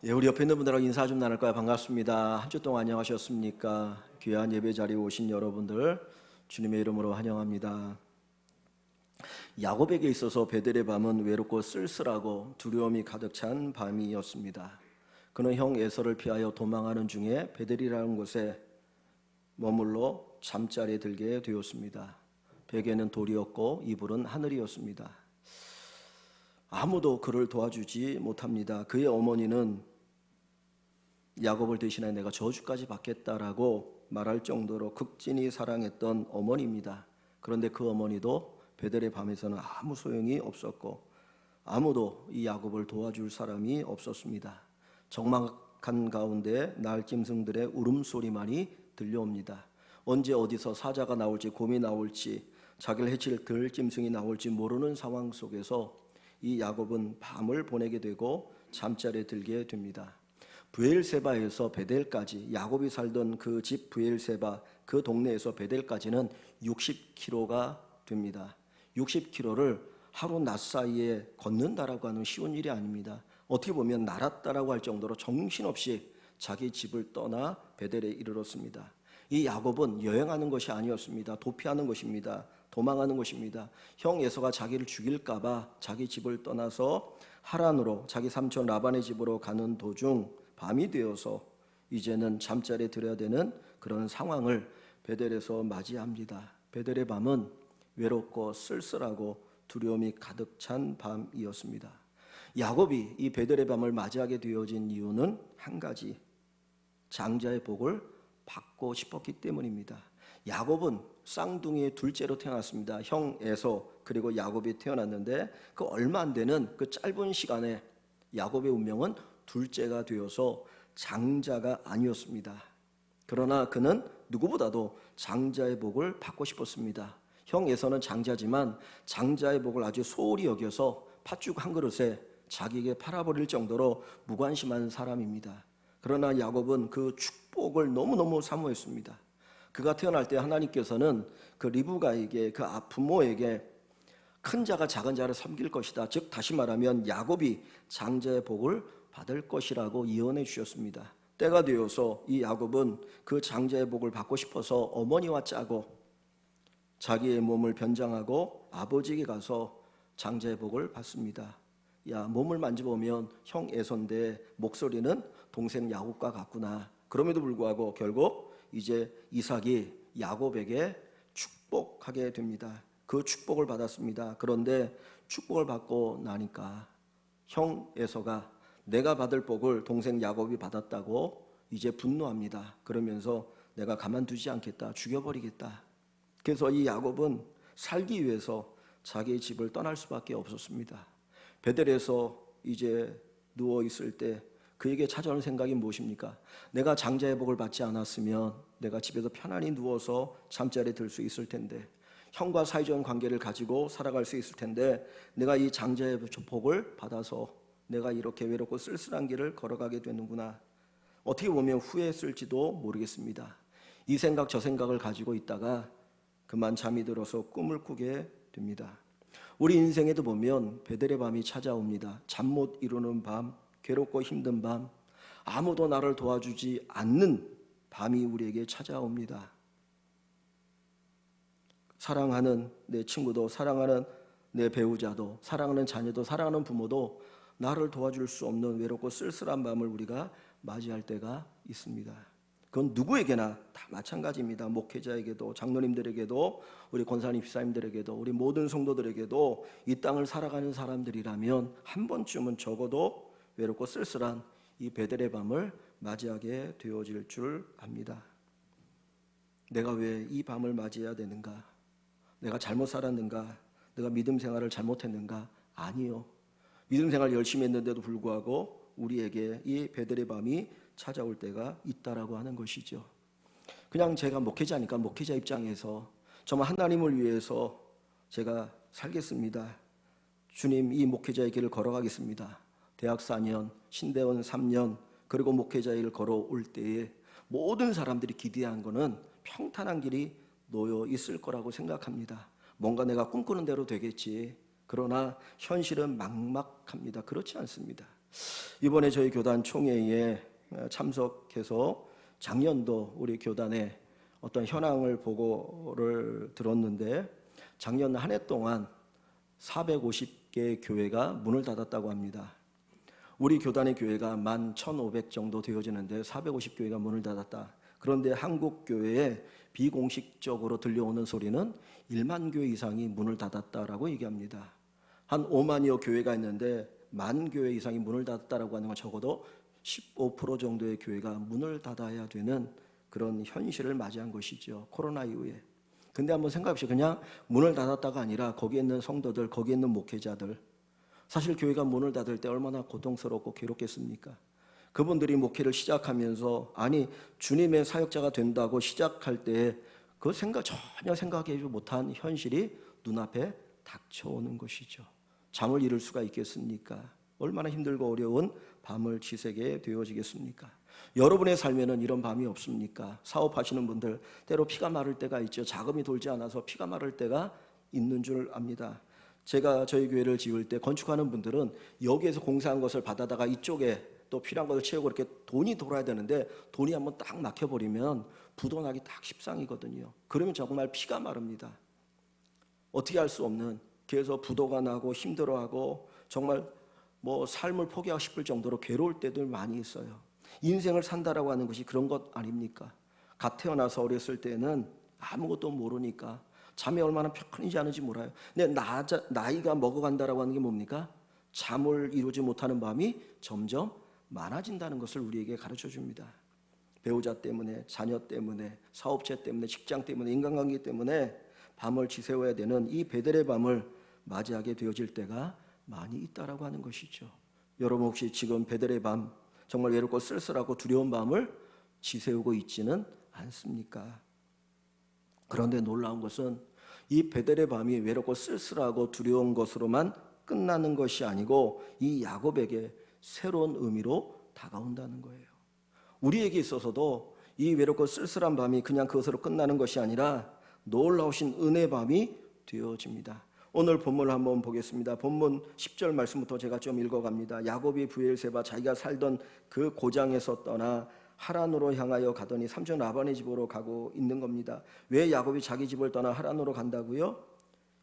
예, 우리 옆에 있는 분들하고 인사 좀 나눌까요? 반갑습니다. 한 주 동안 안녕하셨습니까? 귀한 예배 자리에 오신 여러분들 주님의 이름으로 환영합니다. 야곱에게 있어서 베델의 밤은 외롭고 쓸쓸하고 두려움이 가득 찬 밤이었습니다. 그는 형 에서를 피하여 도망하는 중에 베델이라는 곳에 머물러 잠자리에 들게 되었습니다. 베개는 돌이었고 이불은 하늘이었습니다. 아무도 그를 도와주지 못합니다. 그의 어머니는 야곱을 대신해 내가 저주까지 받겠다라고 말할 정도로 극진히 사랑했던 어머니입니다. 그런데 그 어머니도 베델의 밤에서는 아무 소용이 없었고 아무도 이 야곱을 도와줄 사람이 없었습니다. 적막한 가운데 날짐승들의 울음소리만이 들려옵니다. 언제 어디서 사자가 나올지 곰이 나올지 자기를 해칠 들짐승이 나올지 모르는 상황 속에서 이 야곱은 밤을 보내게 되고 잠자리에 들게 됩니다. 브엘세바에서 베델까지, 야곱이 살던 그 집 브엘세바 그 동네에서 베델까지는 60km가 됩니다. 60km를 하루 낮 사이에 걷는다라고 하는 쉬운 일이 아닙니다. 어떻게 보면 날았다라고 할 정도로 정신없이 자기 집을 떠나 베델에 이르렀습니다. 이 야곱은 여행하는 것이 아니었습니다. 도피하는 것입니다. 도망하는 것입니다. 형 에서가 자기를 죽일까 봐 자기 집을 떠나서 하란으로 자기 삼촌 라반의 집으로 가는 도중 밤이 되어서 이제는 잠자리에 들어야 되는 그런 상황을 베델에서 맞이합니다. 베델의 밤은 외롭고 쓸쓸하고 두려움이 가득 찬 밤이었습니다. 야곱이 이 베델의 밤을 맞이하게 되어진 이유는 한 가지, 장자의 복을 받고 싶었기 때문입니다. 야곱은 쌍둥이의 둘째로 태어났습니다. 형 에서 그리고 야곱이 태어났는데 그 얼마 안 되는 그 짧은 시간에 야곱의 운명은 둘째가 되어서 장자가 아니었습니다. 그러나 그는 누구보다도 장자의 복을 받고 싶었습니다. 형 에서는 장자지만 장자의 복을 아주 소홀히 여겨서 팥죽 한 그릇에 자기에게 팔아버릴 정도로 무관심한 사람입니다. 그러나 야곱은 그 축복을 너무너무 사모했습니다. 그가 태어날 때 하나님께서는 그 리브가에게 그 부모에게 큰 자가 작은 자를 섬길 것이다. 즉 다시 말하면 야곱이 장자의 복을 받을 것이라고 예언해 주셨습니다. 때가 되어서 이 야곱은 그 장자의 복을 받고 싶어서 어머니와 짜고 자기의 몸을 변장하고 아버지에게 가서 장자의 복을 받습니다. 야, 몸을 만져보면 형 에서인데 목소리는 동생 야곱과 같구나. 그럼에도 불구하고 결국 이제 이삭이 야곱에게 축복하게 됩니다. 그 축복을 받았습니다. 그런데 축복을 받고 나니까 형 에서가 내가 받을 복을 동생 야곱이 받았다고 이제 분노합니다. 그러면서 내가 가만두지 않겠다, 죽여버리겠다. 그래서 이 야곱은 살기 위해서 자기의 집을 떠날 수밖에 없었습니다. 베델에서 이제 누워 있을 때 그에게 찾아오는 생각이 무엇입니까? 내가 장자의 복을 받지 않았으면 내가 집에서 편안히 누워서 잠자리에 들 수 있을 텐데, 형과 사이좋은 관계를 가지고 살아갈 수 있을 텐데, 내가 이 장자의 복을 받아서 내가 이렇게 외롭고 쓸쓸한 길을 걸어가게 되는구나. 어떻게 보면 후회했을지도 모르겠습니다. 이 생각 저 생각을 가지고 있다가 그만 잠이 들어서 꿈을 꾸게 됩니다. 우리 인생에도 보면 베델의 밤이 찾아옵니다. 잠 못 이루는 밤, 괴롭고 힘든 밤, 아무도 나를 도와주지 않는 밤이 우리에게 찾아옵니다. 사랑하는 내 친구도, 사랑하는 내 배우자도, 사랑하는 자녀도, 사랑하는 부모도 나를 도와줄 수 없는 외롭고 쓸쓸한 밤을 우리가 맞이할 때가 있습니다. 그건 누구에게나 다 마찬가지입니다. 목회자에게도, 장로님들에게도, 우리 권사님 집사님들에게도, 우리 모든 성도들에게도 이 땅을 살아가는 사람들이라면 한 번쯤은 적어도 외롭고 쓸쓸한 이 베델의 밤을 맞이하게 되어질 줄 압니다. 내가 왜 이 밤을 맞이해야 되는가? 내가 잘못 살았는가? 내가 믿음 생활을 잘못했는가? 아니요. 믿음 생활 열심히 했는데도 불구하고 우리에게 이 베델의 밤이 찾아올 때가 있다라고 하는 것이죠. 그냥 제가 목회자니까 목회자 입장에서 정말 하나님을 위해서 제가 살겠습니다. 주님, 이 목회자의 길을 걸어가겠습니다. 대학 4년, 신대원 3년, 그리고 목회자의 길을 걸어올 때에 모든 사람들이 기대한 거는 평탄한 길이 놓여 있을 거라고 생각합니다. 뭔가 내가 꿈꾸는 대로 되겠지. 그러나 현실은 막막합니다. 그렇지 않습니다. 이번에 저희 교단 총회에 참석해서 작년도 우리 교단의 어떤 현황을 보고를 들었는데 작년 한 해 동안 450개 교회가 문을 닫았다고 합니다. 우리 교단의 교회가 11,500 정도 되어지는데 450교회가 문을 닫았다. 그런데 한국 교회에 비공식적으로 들려오는 소리는 1만 교회 이상이 문을 닫았다라고 얘기합니다. 한 5만여 교회가 있는데 10,000교회 이상이 문을 닫았다라고 하는 건 적어도 15% 정도의 교회가 문을 닫아야 되는 그런 현실을 맞이한 것이죠. 코로나 이후에. 근데 한번 생각해보시죠. 그냥 문을 닫았다가 아니라 거기에 있는 성도들, 거기에 있는 목회자들, 사실 교회가 문을 닫을 때 얼마나 고통스럽고 괴롭겠습니까? 그분들이 목회를 시작하면서 아니 주님의 사역자가 된다고 시작할 때 그 전혀 생각하지 못한 현실이 눈앞에 닥쳐오는 것이죠. 잠을 이룰 수가 있겠습니까? 얼마나 힘들고 어려운 밤을 지새게 되어지겠습니까? 여러분의 삶에는 이런 밤이 없습니까? 사업하시는 분들 때로 피가 마를 때가 있죠. 자금이 돌지 않아서 피가 마를 때가 있는 줄 압니다. 제가 저희 교회를 지을 때 건축하는 분들은 여기에서 공사한 것을 받아다가 이쪽에 또 필요한 것을 채우고 이렇게 돈이 돌아야 되는데 돈이 한번 딱 막혀버리면 부도나기 딱 십상이거든요. 그러면 정말 피가 마릅니다. 어떻게 할 수 없는, 그래서 부도가 나고 힘들어하고 정말 뭐 삶을 포기하고 싶을 정도로 괴로울 때도 많이 있어요. 인생을 산다라고 하는 것이 그런 것 아닙니까? 갓 태어나서 어렸을 때는 아무것도 모르니까 잠이 얼마나 편하지 않은지 몰라요. 근데 나이가 먹어간다라고 하는 게 뭡니까? 잠을 이루지 못하는 밤이 점점 많아진다는 것을 우리에게 가르쳐 줍니다. 배우자 때문에, 자녀 때문에, 사업체 때문에, 직장 때문에, 인간관계 때문에 밤을 지새워야 되는 이 베델의 밤을 맞이하게 되어질 때가 많이 있다라고 하는 것이죠. 여러분 혹시 지금 베델의 밤, 정말 외롭고 쓸쓸하고 두려운 밤을 지새우고 있지는 않습니까? 그런데 놀라운 것은 이 베델의 밤이 외롭고 쓸쓸하고 두려운 것으로만 끝나는 것이 아니고 이 야곱에게 새로운 의미로 다가온다는 거예요. 우리에게 있어서도 이 외롭고 쓸쓸한 밤이 그냥 그것으로 끝나는 것이 아니라 놀라우신 은혜의 밤이 되어집니다. 오늘 본문을 한번 보겠습니다. 본문 10절 말씀부터 제가 좀 읽어갑니다. 야곱이 브엘세바 자기가 살던 그 고장에서 떠나 하란으로 향하여 가더니 삼촌 라반의 집으로 가고 있는 겁니다. 왜 야곱이 자기 집을 떠나 하란으로 간다고요?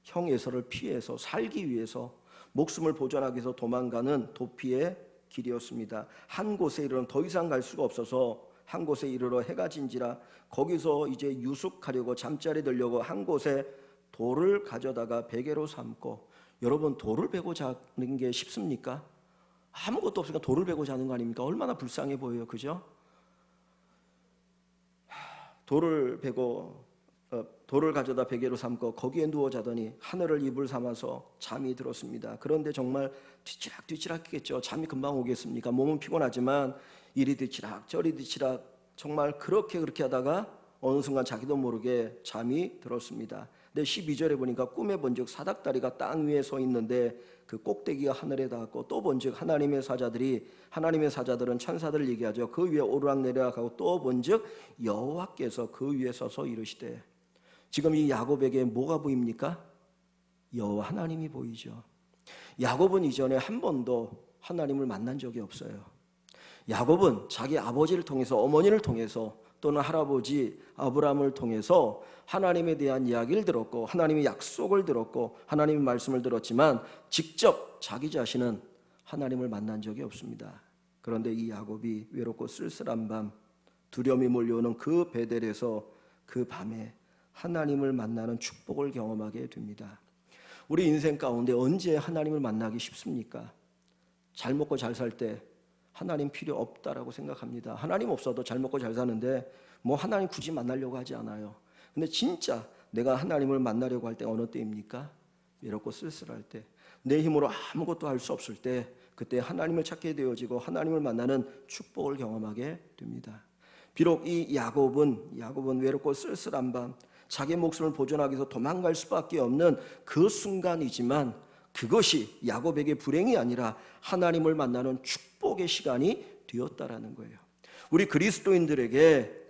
형 에서를 피해서 살기 위해서 목숨을 보존하기 위해서 도망가는 도피의 길이었습니다. 한 곳에 이르러 더 이상 갈 수가 없어서 한 곳에 이르러 해가 진지라 거기서 이제 유숙하려고 잠자리 들려고 한 곳에 돌을 가져다가 베개로 삼고, 여러분 돌을 베고 자는 게 쉽습니까? 아무것도 없으니까 돌을 베고 자는 거 아닙니까? 얼마나 불쌍해 보여요, 그죠? 돌을 가져다 베개로 삼고 거기에 누워 자더니 하늘을 이불 삼아서 잠이 들었습니다. 그런데 정말 뒤치락뒤치락했겠죠. 잠이 금방 오겠습니까? 몸은 피곤하지만 이리 뒤치락 저리 뒤치락 정말 그렇게 하다가 어느 순간 자기도 모르게 잠이 들었습니다. 근데 12절에 보니까 꿈에 본즉 사닥다리가 땅 위에 서 있는데 그 꼭대기가 하늘에 닿았고 또 본즉 하나님의 사자들은 천사들을 얘기하죠. 그 위에 오르락내리락하고 또 본즉 여호와께서 그 위에 서서 이르시되, 지금 이 야곱에게 뭐가 보입니까? 여호와 하나님이 보이죠. 야곱은 이전에 한 번도 하나님을 만난 적이 없어요. 야곱은 자기 아버지를 통해서, 어머니를 통해서 또는 할아버지 아브라함을 통해서 하나님에 대한 이야기를 들었고 하나님의 약속을 들었고 하나님의 말씀을 들었지만 직접 자기 자신은 하나님을 만난 적이 없습니다. 그런데 이 야곱이 외롭고 쓸쓸한 밤, 두려움이 몰려오는 그 베델에서 그 밤에 하나님을 만나는 축복을 경험하게 됩니다. 우리 인생 가운데 언제 하나님을 만나기 쉽습니까? 잘 먹고 잘 살 때 하나님 필요 없다라고 생각합니다. 하나님 없어도 잘 먹고 잘 사는데 뭐 하나님 굳이 만나려고 하지 않아요. 근데 진짜 내가 하나님을 만나려고 할 때 어느 때입니까? 외롭고 쓸쓸할 때, 내 힘으로 아무것도 할 수 없을 때, 그때 하나님을 찾게 되어지고 하나님을 만나는 축복을 경험하게 됩니다. 비록 이 야곱은 외롭고 쓸쓸한 밤, 자기 목숨을 보존하기 위해서 도망갈 수밖에 없는 그 순간이지만 그것이 야곱에게 불행이 아니라 하나님을 만나는 축복의 시간이 되었다라는 거예요. 우리 그리스도인들에게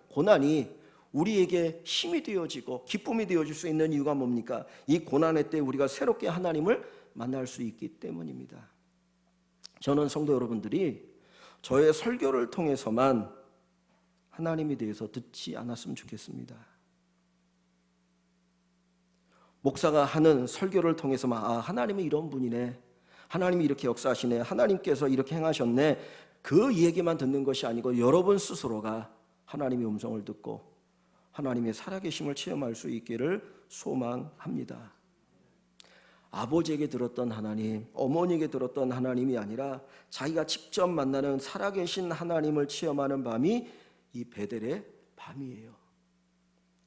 고난이 우리에게 힘이 되어지고 기쁨이 되어질 수 있는 이유가 뭡니까? 이 고난의 때 우리가 새롭게 하나님을 만날 수 있기 때문입니다. 저는 성도 여러분들이 저의 설교를 통해서만 하나님에 대해서 듣지 않았으면 좋겠습니다. 목사가 하는 설교를 통해서만 하나님은 이런 분이네, 하나님이 이렇게 역사하시네, 하나님께서 이렇게 행하셨네, 그 얘기만 듣는 것이 아니고 여러분 스스로가 하나님의 음성을 듣고 하나님의 살아계심을 체험할 수 있기를 소망합니다. 아버지에게 들었던 하나님, 어머니에게 들었던 하나님이 아니라 자기가 직접 만나는 살아계신 하나님을 체험하는 밤이 이 베델의 밤이에요.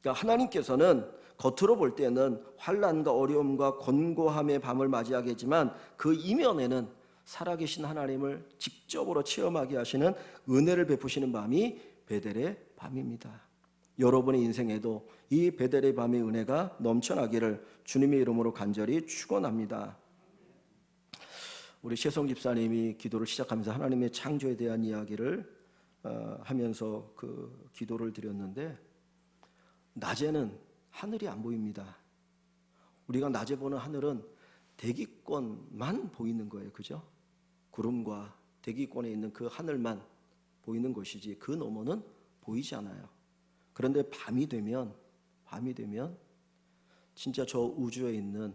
그러니까 하나님께서는 겉으로 볼 때는 환난과 어려움과 곤고함의 밤을 맞이하겠지만 그 이면에는 살아계신 하나님을 직접으로 체험하게 하시는 은혜를 베푸시는 밤이 베델의 밤입니다. 여러분의 인생에도 이 베델의 밤의 은혜가 넘쳐나기를 주님의 이름으로 간절히 축원합니다. 우리 최성 집사님이 기도를 시작하면서 하나님의 창조에 대한 이야기를 하면서 그 기도를 드렸는데, 낮에는 하늘이 안 보입니다. 우리가 낮에 보는 하늘은 대기권만 보이는 거예요. 그죠? 구름과 대기권에 있는 그 하늘만 보이는 것이지 그 너머는 보이지 않아요. 그런데 밤이 되면 진짜 저 우주에 있는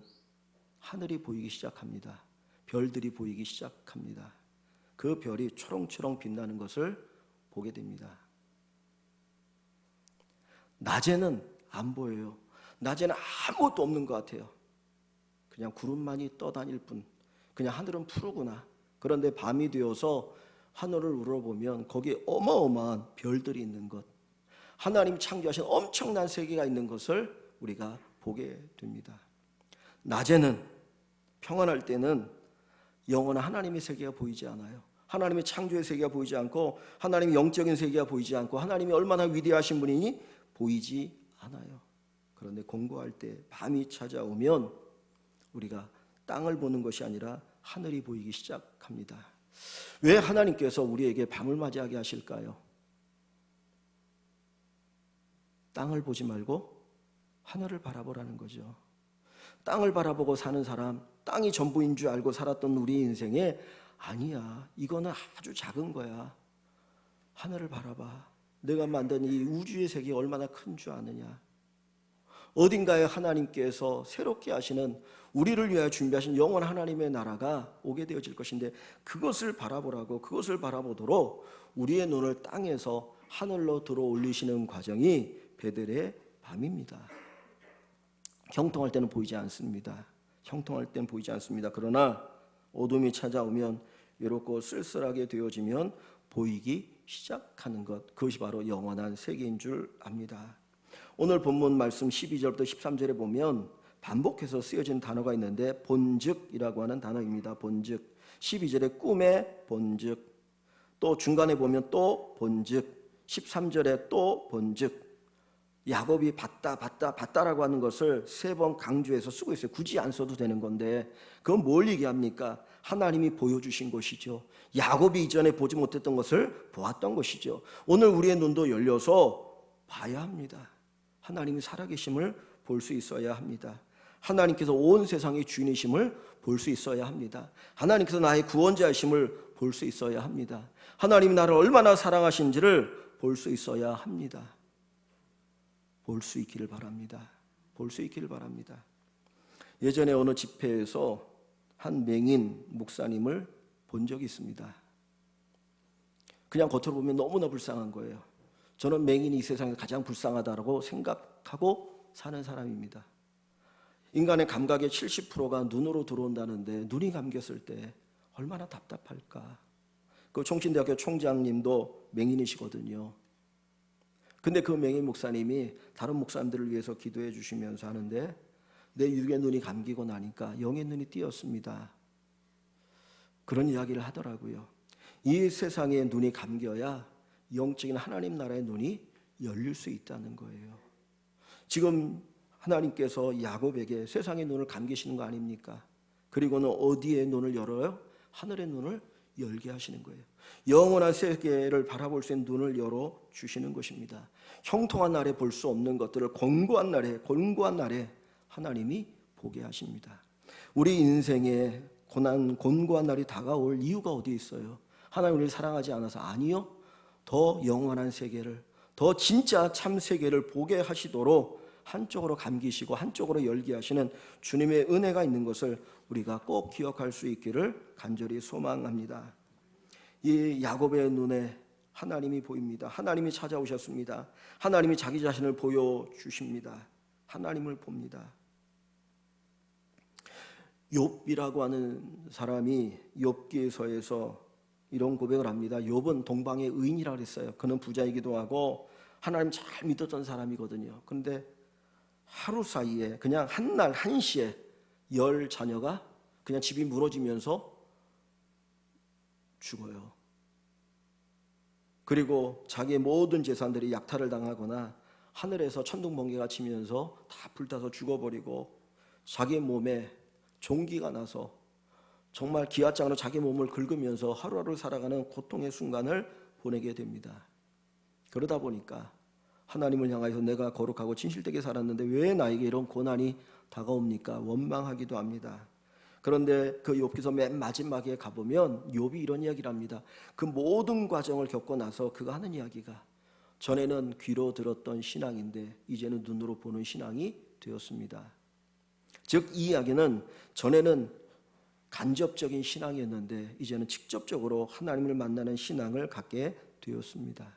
하늘이 보이기 시작합니다. 별들이 보이기 시작합니다. 그 별이 초롱초롱 빛나는 것을 보게 됩니다. 낮에는 안 보여요. 낮에는 아무것도 없는 것 같아요. 그냥 구름만이 떠다닐 뿐. 그냥 하늘은 푸르구나. 그런데 밤이 되어서 하늘을 우러보면 거기에 어마어마한 별들이 있는 것, 하나님 창조하신 엄청난 세계가 있는 것을 우리가 보게 됩니다. 낮에는, 평안할 때는 영원한 하나님의 세계가 보이지 않아요. 하나님의 창조의 세계가 보이지 않고, 하나님의 영적인 세계가 보이지 않고, 하나님이 얼마나 위대하신 분이니 보이지 않아요. 그런데 공부할 때 밤이 찾아오면 우리가 땅을 보는 것이 아니라 하늘이 보이기 시작합니다. 왜 하나님께서 우리에게 밤을 맞이하게 하실까요? 땅을 보지 말고 하늘을 바라보라는 거죠. 땅을 바라보고 사는 사람, 땅이 전부인 줄 알고 살았던 우리 인생에 아니야, 이거는 아주 작은 거야. 하늘을 바라봐. 내가 만든 이 우주의 세계가 얼마나 큰 줄 아느냐. 어딘가에 하나님께서 새롭게 하시는, 우리를 위하여 준비하신 영원한 하나님의 나라가 오게 되어질 것인데, 그것을 바라보라고, 그것을 바라보도록 우리의 눈을 땅에서 하늘로 들어 올리시는 과정이 베델의 밤입니다. 형통할 때는 보이지 않습니다. 형통할 때는 보이지 않습니다. 그러나 어둠이 찾아오면, 외롭고 쓸쓸하게 되어지면 보이기 시작하는 것, 그것이 바로 영원한 세계인 줄 압니다. 오늘 본문 말씀 12절부터 13절에 보면 반복해서 쓰여진 단어가 있는데, 본즉이라고 하는 단어입니다. 본즉. 12절에 꿈의 본즉, 또 중간에 보면 또 본즉, 13절에 또 본즉. 야곱이 봤다라고 하는 것을 3번 강조해서 쓰고 있어요. 굳이 안 써도 되는 건데, 그건 뭘 얘기합니까? 하나님이 보여주신 것이죠. 야곱이 이전에 보지 못했던 것을 보았던 것이죠. 오늘 우리의 눈도 열려서 봐야 합니다. 하나님이 살아계심을 볼 수 있어야 합니다. 하나님께서 온 세상의 주인이심을 볼 수 있어야 합니다. 하나님께서 나의 구원자이심을 볼 수 있어야 합니다. 하나님이 나를 얼마나 사랑하신지를 볼 수 있어야 합니다. 볼 수 있기를 바랍니다. 볼 수 있기를 바랍니다. 예전에 어느 집회에서 한 맹인 목사님을 본 적이 있습니다. 그냥 겉으로 보면 너무나 불쌍한 거예요. 저는 맹인이 이 세상에서 가장 불쌍하다고 생각하고 사는 사람입니다. 인간의 감각의 70%가 눈으로 들어온다는데, 눈이 감겼을 때 얼마나 답답할까. 그 총신대학교 총장님도 맹인이시거든요. 근데 그 맹인 목사님이 다른 목사님들을 위해서 기도해 주시면서 하는데, 내 육의 눈이 감기고 나니까 영의 눈이 띄었습니다. 그런 이야기를 하더라고요. 이 세상의 눈이 감겨야 영적인 하나님 나라의 눈이 열릴 수 있다는 거예요. 지금 하나님께서 야곱에게 세상의 눈을 감기시는 거 아닙니까? 그리고는 어디에 눈을 열어요? 하늘의 눈을 열게 하시는 거예요. 영원한 세계를 바라볼 수 있는 눈을 열어주시는 것입니다. 형통한 날에 볼 수 없는 것들을 곤고한 날에 하나님이 보게 하십니다. 우리 인생의 곤고한 날이 다가올 이유가 어디에 있어요? 하나님 우리를 사랑하지 않아서? 아니요. 더 영원한 세계를, 더 진짜 참 세계를 보게 하시도록 한쪽으로 감기시고 한쪽으로 열게 하시는 주님의 은혜가 있는 것을 우리가 꼭 기억할 수 있기를 간절히 소망합니다. 이 야곱의 눈에 하나님이 보입니다. 하나님이 찾아오셨습니다. 하나님이 자기 자신을 보여주십니다. 하나님을 봅니다. 욥이라고 하는 사람이 욥기서에서 이런 고백을 합니다. 욥은 동방의 의인이라고 했어요. 그는 부자이기도 하고 하나님 잘 믿었던 사람이거든요. 그런데 하루 사이에 그냥 한날 한시에 10 자녀가 그냥 집이 무너지면서 죽어요. 그리고 자기의 모든 재산들이 약탈을 당하거나 하늘에서 천둥 번개가 치면서 다 불타서 죽어버리고 자기의 몸에 종기가 나서 정말 기아장으로 자기 몸을 긁으면서 하루하루 살아가는 고통의 순간을 보내게 됩니다. 그러다 보니까 하나님을 향하여서 내가 거룩하고 진실되게 살았는데 왜 나에게 이런 고난이 다가옵니까? 원망하기도 합니다. 그런데 그 욥기서 맨 마지막에 가보면 욥이 이런 이야기를 합니다. 그 모든 과정을 겪고 나서 그가 하는 이야기가 전에는 귀로 들었던 신앙인데 이제는 눈으로 보는 신앙이 되었습니다. 즉 이 이야기는 전에는 간접적인 신앙이었는데 이제는 직접적으로 하나님을 만나는 신앙을 갖게 되었습니다.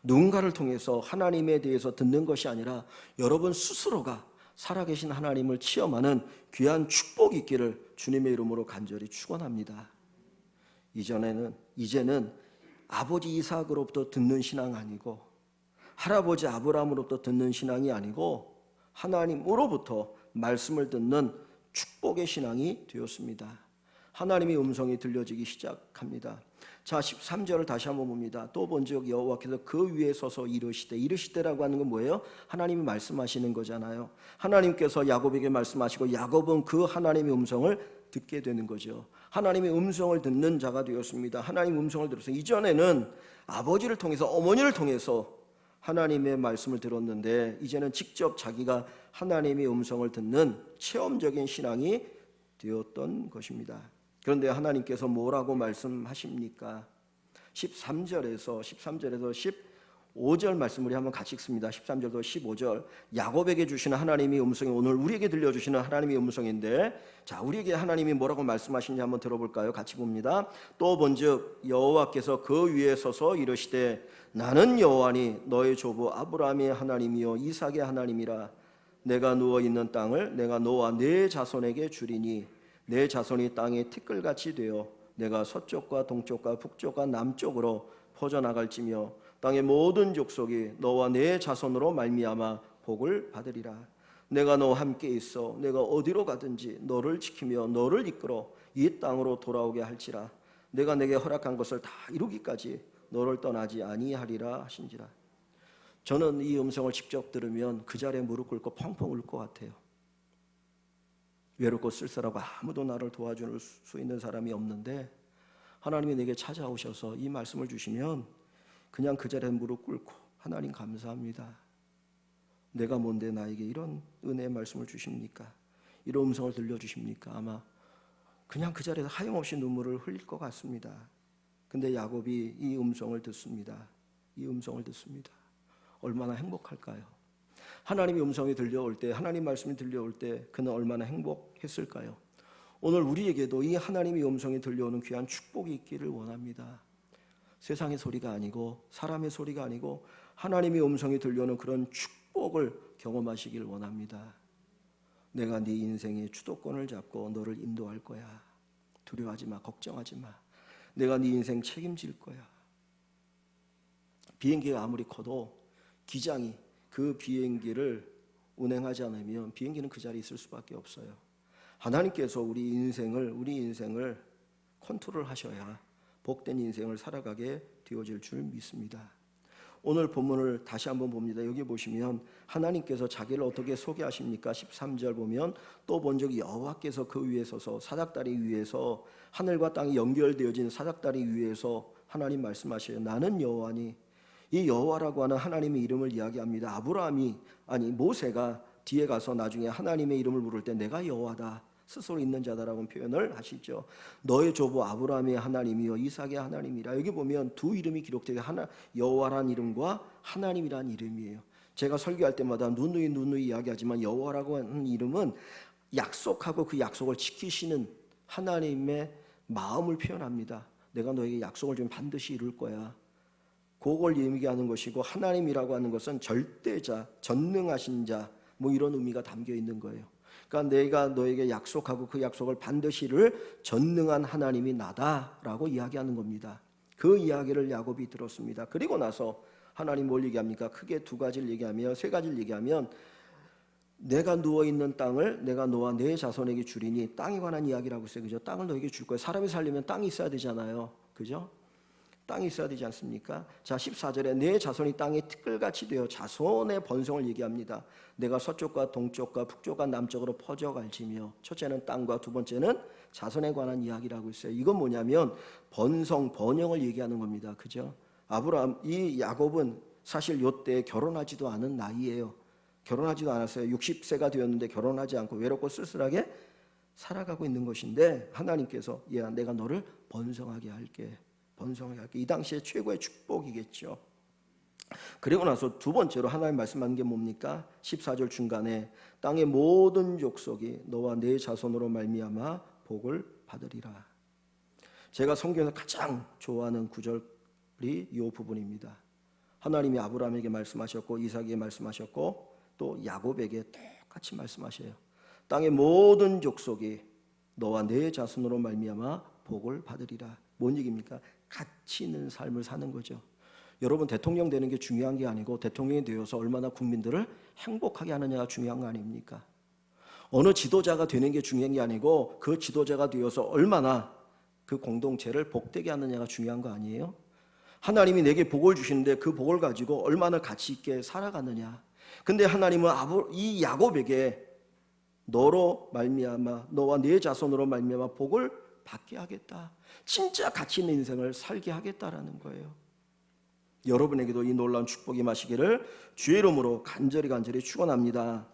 누군가를 통해서 하나님에 대해서 듣는 것이 아니라 여러분 스스로가 살아계신 하나님을 체험하는 귀한 축복이 있기를 주님의 이름으로 간절히 축원합니다. 이제는 아버지 이삭으로부터 듣는 신앙 아니고 할아버지 아브라함으로부터 듣는 신앙이 아니고 하나님으로부터 말씀을 듣는 축복의 신앙이 되었습니다. 하나님의 음성이 들려지기 시작합니다. 자, 13절을 다시 한번 봅니다. 또 본즉 여호와께서 그 위에 서서 이르시되라고 하는 건 뭐예요? 하나님이 말씀하시는 거잖아요. 하나님께서 야곱에게 말씀하시고 야곱은 그 하나님의 음성을 듣게 되는 거죠. 하나님의 음성을 듣는 자가 되었습니다. 하나님의 음성을 들었어요. 이전에는 아버지를 통해서 어머니를 통해서 하나님의 말씀을 들었는데 이제는 직접 자기가 하나님의 음성을 듣는 체험적인 신앙이 되었던 것입니다. 그런데 하나님께서 뭐라고 말씀하십니까? 13절에서 15절 말씀 우리 한번 같이 읽습니다. 13절도 15절 야곱에게 주시는 하나님의 음성이 오늘 우리에게 들려주시는 하나님의 음성인데 자 우리에게 하나님이 뭐라고 말씀하시는지 한번 들어볼까요? 같이 봅니다. 또 본즉 여호와께서 그 위에 서서 이르시되 나는 여호와니 너의 조부 아브라함의 하나님이요 이삭의 하나님이라 내가 누워있는 땅을 내가 너와 네 자손에게 주리니 내 자손이 땅의 티끌같이 되어 내가 서쪽과 동쪽과 북쪽과 남쪽으로 퍼져나갈지며 땅의 모든 족속이 너와 내 자손으로 말미암아 복을 받으리라. 내가 너와 함께 있어 내가 어디로 가든지 너를 지키며 너를 이끌어 이 땅으로 돌아오게 할지라. 내가 내게 허락한 것을 다 이루기까지 너를 떠나지 아니하리라 하신지라. 저는 이 음성을 직접 들으면 그 자리에 무릎 꿇고 펑펑 울 것 같아요. 외롭고 쓸쓸하고 아무도 나를 도와줄 수 있는 사람이 없는데 하나님이 내게 찾아오셔서 이 말씀을 주시면 그냥 그 자리에 무릎 꿇고 하나님 감사합니다. 내가 뭔데 나에게 이런 은혜의 말씀을 주십니까? 이런 음성을 들려주십니까? 아마 그냥 그 자리에서 하염없이 눈물을 흘릴 것 같습니다. 근데 야곱이 이 음성을 듣습니다. 이 음성을 듣습니다. 얼마나 행복할까요? 하나님의 음성이 들려올 때 하나님 말씀이 들려올 때 그는 얼마나 행복했을까요? 오늘 우리에게도 이 하나님의 음성이 들려오는 귀한 축복이 있기를 원합니다. 세상의 소리가 아니고 사람의 소리가 아니고 하나님의 음성이 들려오는 그런 축복을 경험하시길 원합니다. 내가 네 인생의 주도권을 잡고 너를 인도할 거야. 두려워하지 마. 걱정하지 마. 내가 네 인생 책임질 거야. 비행기가 아무리 커도 기장이 그 비행기를 운행하지 않으면 비행기는 그 자리에 있을 수밖에 없어요. 하나님께서 우리 인생을 컨트롤하셔야 복된 인생을 살아가게 되어질 줄 믿습니다. 오늘 본문을 다시 한번 봅니다. 여기 보시면 하나님께서 자기를 어떻게 소개하십니까? 13절 보면 또 본즉 여호와께서 그 위에 서서 사닥다리 위에서 하늘과 땅이 연결되어진 사닥다리 위에서 하나님 말씀하셔요. 나는 여호와니. 이 여호와라고 하는 하나님의 이름을 이야기합니다. 모세가 뒤에 가서 나중에 하나님의 이름을 부를 때 내가 여호와다. 스스로 있는 자다라고 표현을 하시죠. 너의 조부 아브라함의 하나님이요 이삭의 하나님이라. 여기 보면 두 이름이 기록되게 여호와라는 이름과 하나님이라는 이름이에요. 제가 설교할 때마다 누누이 이야기하지만 여호와라고 하는 이름은 약속하고 그 약속을 지키시는 하나님의 마음을 표현합니다. 내가 너에게 약속을 좀 반드시 이룰 거야. 그걸 얘기하는 것이고, 하나님이라고 하는 것은 절대자, 전능하신 자, 뭐 이런 의미가 담겨 있는 거예요. 그러니까 내가 너에게 약속하고 그 약속을 반드시 이룰 전능한 하나님이 나다라고 이야기하는 겁니다. 그 이야기를 야곱이 들었습니다. 그리고 나서 하나님 뭘 얘기합니까? 크게 두 가지를 얘기하며, 세 가지를 얘기하면, 내가 누워있는 땅을 내가 너와 내 자손에게 주리니, 땅에 관한 이야기라고 했어요. 그죠? 땅을 너에게 줄 거예요. 사람이 살려면 땅이 있어야 되잖아요. 그죠? 땅이 있어야 되지 않습니까? 자, 14절에 내 자손이 땅에 티끌같이 되어 자손의 번성을 얘기합니다. 내가 서쪽과 동쪽과 북쪽과 남쪽으로 퍼져갈지며. 첫째는 땅과 두 번째는 자손에 관한 이야기라고 했어요. 이건 뭐냐면 번성, 번영을 얘기하는 겁니다. 그죠? 이 야곱은 사실 요때 결혼하지도 않은 나이예요. 결혼하지도 않았어요. 60세가 되었는데 결혼하지 않고 외롭고 쓸쓸하게 살아가고 있는 것인데, 하나님께서 야, 내가 너를 번성하게 할게. 번성하게 할게. 이 당시에 최고의 축복이겠죠. 그리고 나서 두 번째로 하나님 말씀하는 게 뭡니까? 14절 중간에 땅의 모든 족속이 너와 내 자손으로 말미암아 복을 받으리라. 제가 성경에서 가장 좋아하는 구절이 이 부분입니다. 하나님이 아브라함에게 말씀하셨고 이삭에게 말씀하셨고 또 야곱에게 똑같이 말씀하셔요. 땅의 모든 족속이 너와 내 자손으로 말미암아 복을 받으리라. 뭔 얘기입니까? 가치 있는 삶을 사는 거죠. 여러분, 대통령 되는 게 중요한 게 아니고 대통령이 되어서 얼마나 국민들을 행복하게 하느냐가 중요한 거 아닙니까? 어느 지도자가 되는 게 중요한 게 아니고 그 지도자가 되어서 얼마나 그 공동체를 복되게 하느냐가 중요한 거 아니에요? 하나님이 내게 복을 주시는데 그 복을 가지고 얼마나 가치 있게 살아가느냐. 근데 하나님은 이 야곱에게 너로 말미암아 너와 네 자손으로 말미암아 복을 받게 하겠다. 진짜 가치 있는 인생을 살게 하겠다라는 거예요. 여러분에게도 이 놀라운 축복이 마시기를 주의 이름으로 간절히 축원합니다.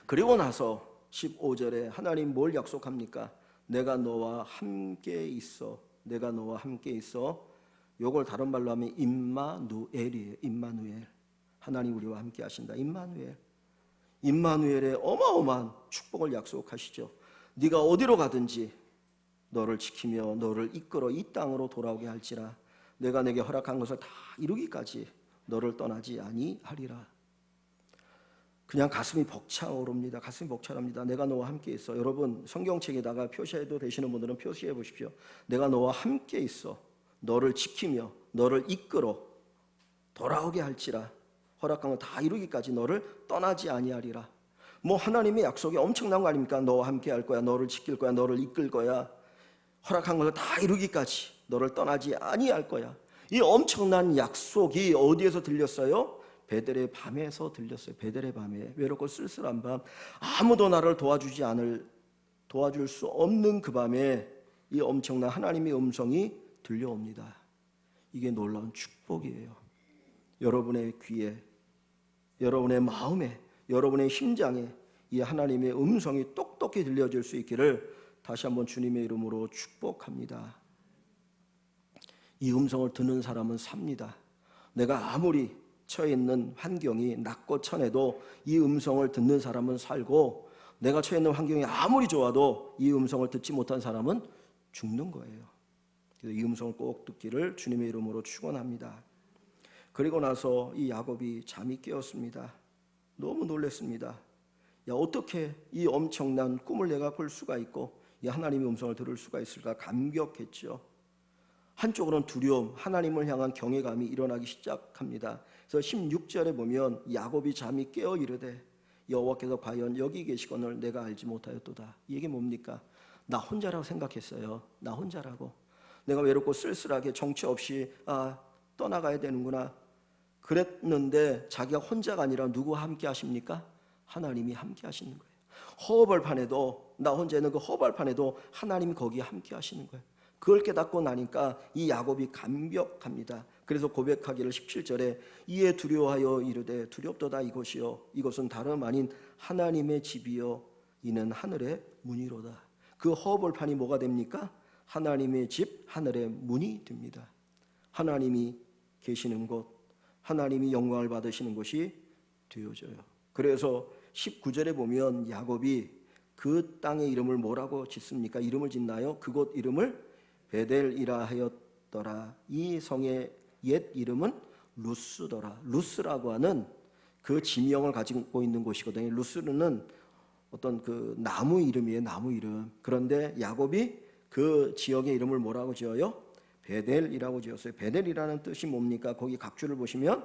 그리고 나서 15절에 하나님 뭘 약속합니까? 내가 너와 함께 있어. 내가 너와 함께 있어. 요걸 다른 말로 하면 임마누엘이에요. 임마누엘. 하나님 우리와 함께 하신다. 임마누엘. 임마누엘의 어마어마한 축복을 약속하시죠. 네가 어디로 가든지 너를 지키며 너를 이끌어 이 땅으로 돌아오게 할지라. 내가 내게 허락한 것을 다 이루기까지 너를 떠나지 아니하리라. 그냥 가슴이 벅차오릅니다. 가슴이 벅차옵니다. 내가 너와 함께 있어. 여러분, 성경책에다가 표시해도 되시는 분들은 표시해 보십시오. 내가 너와 함께 있어. 너를 지키며 너를 이끌어 돌아오게 할지라. 허락한 거 다 이루기까지 너를 떠나지 아니하리라. 뭐 하나님의 약속이 엄청난 거 아닙니까? 너와 함께 할 거야. 너를 지킬 거야. 너를 이끌 거야. 허락한 걸 다 이루기까지 너를 떠나지 아니할 거야. 이 엄청난 약속이 어디에서 들렸어요? 베델의 밤에서 들렸어요. 베델의 밤에 외롭고 쓸쓸한 밤, 아무도 나를 도와줄 수 없는 그 밤에 이 엄청난 하나님의 음성이 들려옵니다. 이게 놀라운 축복이에요. 여러분의 귀에, 여러분의 마음에, 여러분의 심장에 이 하나님의 음성이 똑똑히 들려질 수 있기를 다시 한번 주님의 이름으로 축복합니다. 이 음성을 듣는 사람은 삽니다. 내가 아무리 처해 있는 환경이 낮고 천해도 이 음성을 듣는 사람은 살고, 내가 처해 있는 환경이 아무리 좋아도 이 음성을 듣지 못한 사람은 죽는 거예요. 그래서 이 음성을 꼭 듣기를 주님의 이름으로 축원합니다. 그리고 나서 이 야곱이 잠이 깨었습니다. 너무 놀랐습니다. 야, 어떻게 이 엄청난 꿈을 내가 꿀 수가 있고 이 하나님의 음성을 들을 수가 있을까? 감격했죠. 한쪽으로는 두려움, 하나님을 향한 경외감이 일어나기 시작합니다. 그래서 16절에 보면 야곱이 잠이 깨어 이르되 여호와께서 과연 여기 계시거늘 내가 알지 못하였도다. 이게 뭡니까? 나 혼자라고 생각했어요. 나 혼자라고. 내가 외롭고 쓸쓸하게 정처 없이 떠나가야 되는구나 그랬는데, 자기가 혼자가 아니라 누구와 함께 하십니까? 하나님이 함께 하시는 거예요. 허벌판에도, 나 혼자 있는 그 허벌판에도 하나님이 거기에 함께 하시는 거예요. 그걸 깨닫고 나니까 이 야곱이 감격합니다. 그래서 고백하기를 17절에 이에 두려워하여 이르되 두렵도다 이것이요 이것은 다름 아닌 하나님의 집이요 이는 하늘의 문이로다. 그 허벌판이 뭐가 됩니까? 하나님의 집, 하늘의 문이 됩니다. 하나님이 계시는 곳, 하나님이 영광을 받으시는 곳이 되어져요. 그래서 19절에 보면 야곱이 그 땅의 이름을 뭐라고 짓습니까? 이름을 짓나요? 그곳 이름을 베델이라 하였더라. 이 성의 옛 이름은 루스더라. 루스라고 하는 그 지명을 가지고 있는 곳이거든요. 루스는 어떤 그 나무 이름이에요. 나무 이름. 그런데 야곱이 그 지역의 이름을 뭐라고 지어요? 베델이라고 지었어요. 베델이라는 뜻이 뭡니까? 거기 각주를 보시면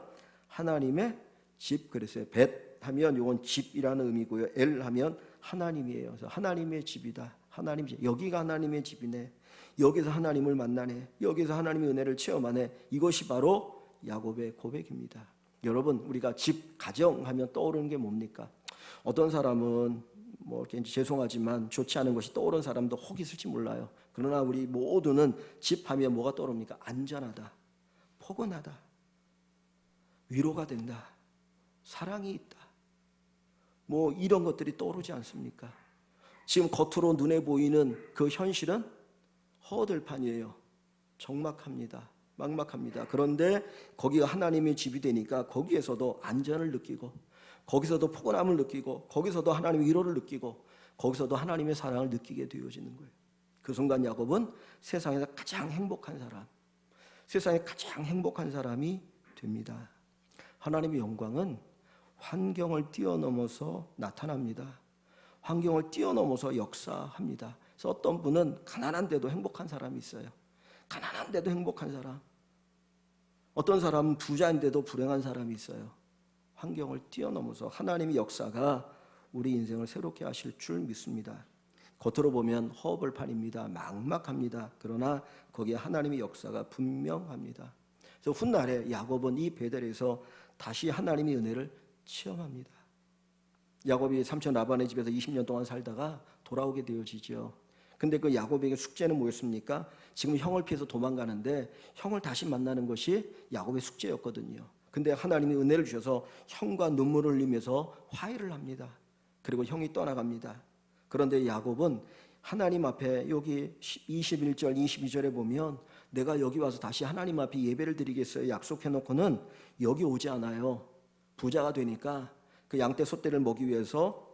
하나님의 집 그랬어요. 벳 하면 이건 집이라는 의미고요. 엘 하면 하나님이에요. 그래서 하나님의 집이다. 하나님 집. 여기가 하나님의 집이네. 여기서 하나님을 만나네. 여기서 하나님의 은혜를 체험하네. 이것이 바로 야곱의 고백입니다. 여러분, 우리가 집, 가정 하면 떠오르는 게 뭡니까? 어떤 사람은 뭐 이렇게 죄송하지만 좋지 않은 것이 떠오르는 사람도 혹 있을지 몰라요. 그러나 우리 모두는 집 하면 뭐가 떠오릅니까? 안전하다, 포근하다, 위로가 된다, 사랑이 있다. 뭐 이런 것들이 떠오르지 않습니까? 지금 겉으로 눈에 보이는 그 현실은 허들판이에요. 적막합니다. 막막합니다. 그런데 거기가 하나님의 집이 되니까 거기에서도 안전을 느끼고, 거기서도 포근함을 느끼고, 거기서도 하나님의 위로를 느끼고, 거기서도 하나님의 사랑을 느끼게 되어지는 거예요. 그 순간 야곱은 세상에서 가장 행복한 사람, 세상에 가장 행복한 사람이 됩니다. 하나님의 영광은 환경을 뛰어넘어서 나타납니다. 환경을 뛰어넘어서 역사합니다. 그래서 어떤 분은 가난한데도 행복한 사람이 있어요. 가난한데도 행복한 사람. 어떤 사람은 부자인데도 불행한 사람이 있어요. 환경을 뛰어넘어서 하나님의 역사가 우리 인생을 새롭게 하실 줄 믿습니다. 겉으로 보면 허벌판입니다. 막막합니다. 그러나 거기에 하나님의 역사가 분명합니다. 그래서 훗날에 야곱은 이 베델에서 다시 하나님의 은혜를 체험합니다. 야곱이 삼촌 라반의 집에서 20년 동안 살다가 돌아오게 되어지죠. 근데 그 야곱에게 숙제는 뭐였습니까? 지금 형을 피해서 도망가는데 형을 다시 만나는 것이 야곱의 숙제였거든요. 근데 하나님이 은혜를 주셔서 형과 눈물을 흘리면서 화해를 합니다. 그리고 형이 떠나갑니다. 그런데 야곱은 하나님 앞에 여기 21절, 22절에 보면 내가 여기 와서 다시 하나님 앞에 예배를 드리겠어요 약속해놓고는 여기 오지 않아요. 부자가 되니까 그 양떼 소떼를 먹기 위해서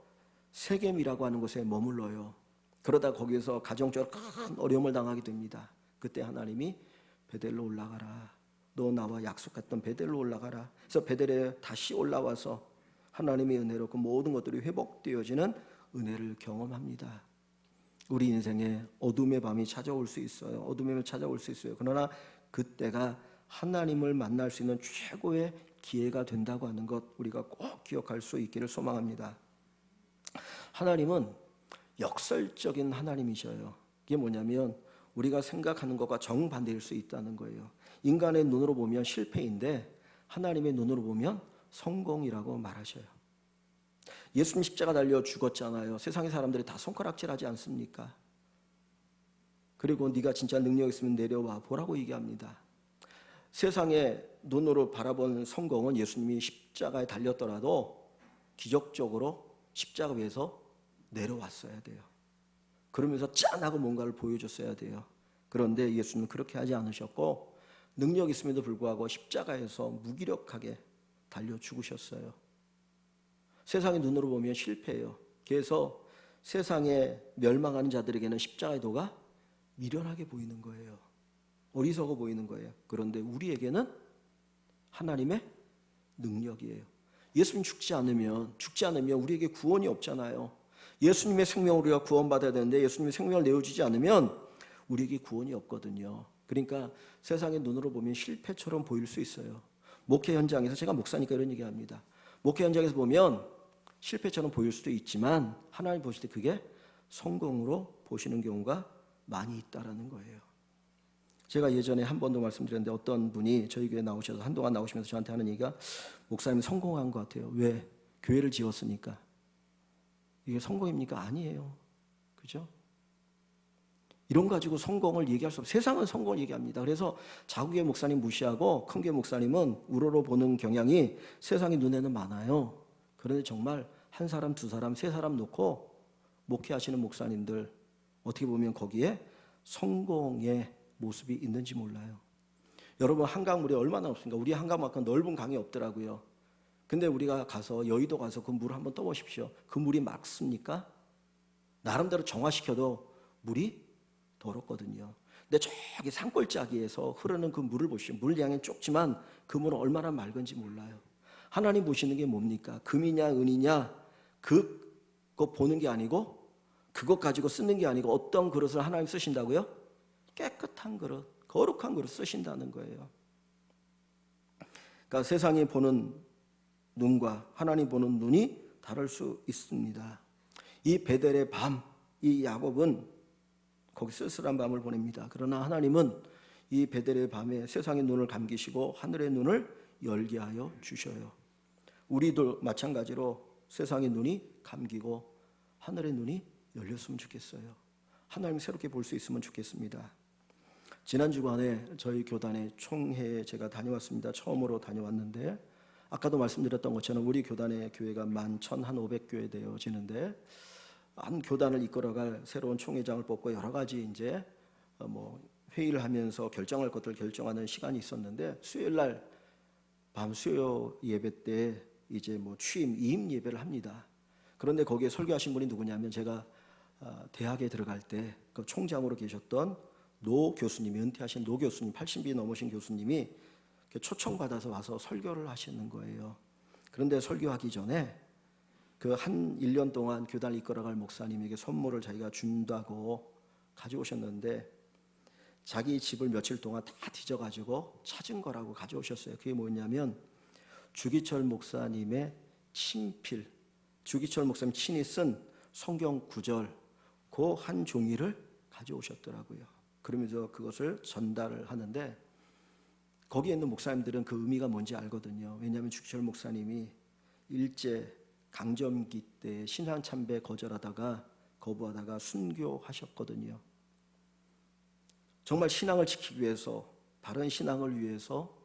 세겜이라고 하는 곳에 머물러요. 그러다 거기에서 가정적으로 큰 어려움을 당하게 됩니다. 그때 하나님이 베델로 올라가라. 너 나와 약속했던 베델로 올라가라. 그래서 베델에 다시 올라와서 하나님의 은혜로 그 모든 것들이 회복되어지는 은혜를 경험합니다. 우리 인생에 어둠의 밤이 찾아올 수 있어요. 어둠의 밤이 찾아올 수 있어요. 그러나 그때가 하나님을 만날 수 있는 최고의 기회가 된다고 하는 것 우리가 꼭 기억할 수 있기를 소망합니다. 하나님은 역설적인 하나님이셔요. 이게 뭐냐면 우리가 생각하는 것과 정반대일 수 있다는 거예요. 인간의 눈으로 보면 실패인데 하나님의 눈으로 보면 성공이라고 말하셔요. 예수님 십자가 달려 죽었잖아요. 세상의 사람들이 다 손가락질하지 않습니까? 그리고 네가 진짜 능력 있으면 내려와 보라고 얘기합니다. 세상의 눈으로 바라본 성공은 예수님이 십자가에 달렸더라도 기적적으로 십자가 위에서 내려왔어야 돼요. 그러면서 짠하고 뭔가를 보여줬어야 돼요. 그런데 예수님은 그렇게 하지 않으셨고 능력 있음에도 불구하고 십자가에서 무기력하게 달려 죽으셨어요. 세상의 눈으로 보면 실패예요. 그래서 세상에 멸망하는 자들에게는 십자가의 도가 미련하게 보이는 거예요. 어리석어 보이는 거예요. 그런데 우리에게는 하나님의 능력이에요. 예수님 죽지 않으면 우리에게 구원이 없잖아요. 예수님의 생명으로 우리가 구원받아야 되는데 예수님의 생명을 내어주지 않으면 우리에게 구원이 없거든요. 그러니까 세상의 눈으로 보면 실패처럼 보일 수 있어요. 목회 현장에서 제가 목사니까 이런 얘기합니다. 목회 현장에서 보면 실패처럼 보일 수도 있지만 하나님 보실 때 그게 성공으로 보시는 경우가 많이 있다라는 거예요. 제가 예전에 한 번도 말씀드렸는데 어떤 분이 저희 교회에 나오셔서 한동안 나오시면서 저한테 하는 얘기가 목사님이 성공한 것 같아요. 왜? 교회를 지었으니까. 이게 성공입니까? 아니에요. 그죠? 이런 가지고 성공을 얘기할 수 없어요. 세상은 성공을 얘기합니다. 그래서 자국의 목사님 무시하고 큰교회 목사님은 우러러 보는 경향이 세상의 눈에는 많아요. 그런데 정말 한 사람, 두 사람, 세 사람 놓고 목회하시는 목사님들 어떻게 보면 거기에 성공의 모습이 있는지 몰라요. 여러분, 한강물이 얼마나 없습니까? 우리 한강만큼 넓은 강이 없더라고요. 근데 우리가 가서 여의도 가서 그 물을 한번 떠보십시오. 그 물이 맑습니까? 나름대로 정화시켜도 물이 더럽거든요. 근데 저기 산골짜기에서 흐르는 그 물을 보시죠. 물량은 좁지만 그 물은 얼마나 맑은지 몰라요. 하나님 보시는 게 뭡니까? 금이냐 은이냐 그거 보는 게 아니고, 그것 가지고 쓰는 게 아니고, 어떤 그릇을 하나님 쓰신다고요? 깨끗한 그릇, 거룩한 그릇 쓰신다는 거예요. 그러니까 세상이 보는 눈과 하나님 보는 눈이 다를 수 있습니다. 이 베델의 밤, 이 야곱은 거기 쓸쓸한 밤을 보냅니다. 그러나 하나님은 이 베델의 밤에 세상의 눈을 감기시고 하늘의 눈을 열게 하여 주셔요. 우리도 마찬가지로 세상의 눈이 감기고 하늘의 눈이 열렸으면 좋겠어요. 하나님 새롭게 볼 수 있으면 좋겠습니다. 지난 주간에 저희 교단의 총회에 제가 다녀왔습니다. 처음으로 다녀왔는데, 아까도 말씀드렸던 것처럼 우리 교단의 교회가 11,500교회 되어지는데, 한 교단을 이끌어갈 새로운 총회장을 뽑고 여러 가지 이제 회의를 하면서 결정할 것들을 결정하는 시간이 있었는데, 수요일 날 밤 수요 예배 때 이제 이임 예배를 합니다. 그런데 거기에 설교하신 분이 누구냐면, 제가 대학에 들어갈 때 그 총장으로 계셨던 노 교수님이, 은퇴하신 노 교수님, 80이 넘으신 교수님이 초청받아서 와서 설교를 하시는 거예요. 그런데 설교하기 전에 그 한 1년 동안 교단을 이끌어갈 목사님에게 선물을 자기가 준다고 가져오셨는데, 자기 집을 며칠 동안 다 뒤져가지고 찾은 거라고 가져오셨어요. 그게 뭐냐면 주기철 목사님의 친필, 주기철 목사님 친히 쓴 성경 구절 그 한 종이를 가져오셨더라고요. 그러면서 그것을 전달을 하는데, 거기에 있는 목사님들은 그 의미가 뭔지 알거든요. 왜냐하면 주기철 목사님이 일제 강점기 때 신앙 참배 거부하다가 순교하셨거든요. 정말 신앙을 지키기 위해서, 바른 신앙을 위해서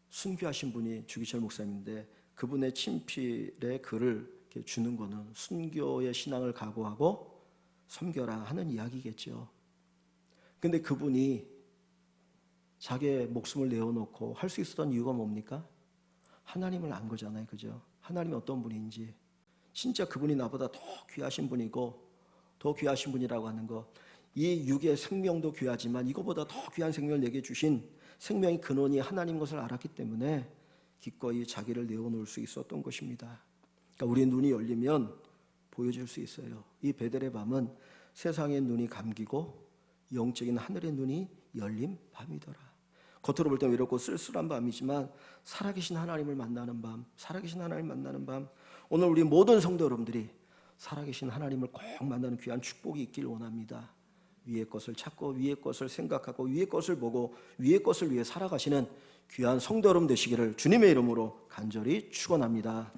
순교하신 분이 주기철 목사님인데, 그분의 친필의 글을 이렇게 주는 거는 순교의 신앙을 각오하고 섬겨라 하는 이야기겠죠. 근데 그분이 자기의 목숨을 내어놓고 할 수 있었던 이유가 뭡니까? 하나님을 안 거잖아요. 그죠? 하나님이 어떤 분인지, 진짜 그분이 나보다 더 귀하신 분이고, 더 귀하신 분이라고 하는 것, 이 육의 생명도 귀하지만 이거보다 더 귀한 생명을 내게 주신 생명의 근원이 하나님 것을 알았기 때문에 기꺼이 자기를 내어놓을 수 있었던 것입니다. 그러니까 우리의 눈이 열리면 보여줄 수 있어요. 이 베델의 밤은 세상의 눈이 감기고 영적인 하늘의 눈이 열린 밤이더라. 겉으로 볼 때 외롭고 쓸쓸한 밤이지만 살아계신 하나님을 만나는 밤, 살아계신 하나님을 만나는 밤, 오늘 우리 모든 성도 여러분들이 살아계신 하나님을 꼭 만나는 귀한 축복이 있길 원합니다. 위의 것을 찾고 위의 것을 생각하고 위의 것을 보고 위의 것을 위해 살아가시는 귀한 성도 여러분 되시기를 주님의 이름으로 간절히 축원합니다.